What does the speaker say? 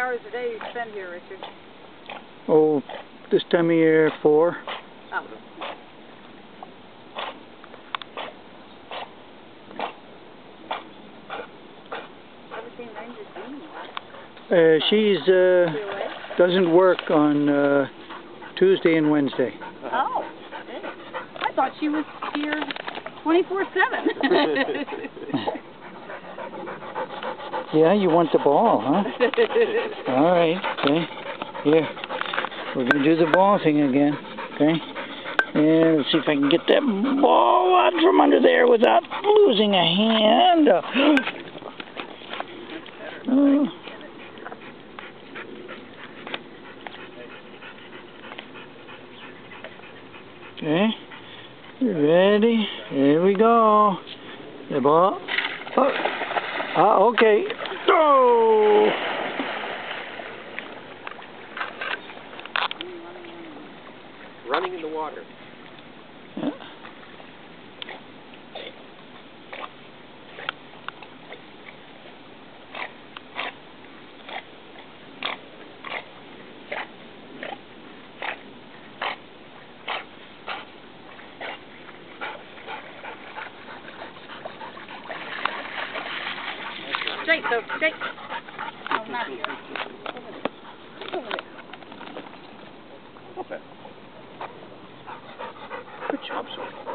hours a day you spend here, Richard? Oh, this time of year, 4. Oh. She's doesn't work on Tuesday and Wednesday. Oh, I thought she was here 24/7. Yeah, you want the ball, huh? All right, okay. Here, we're gonna do the ball thing again, okay? And let's see if I can get that ball out from under there without losing a hand. Oh. Okay, ready? Here we go. The ball. Okay. Go! Running in the water. Yeah. Straight, so straight. Oh, not here. Okay. Good job, sir.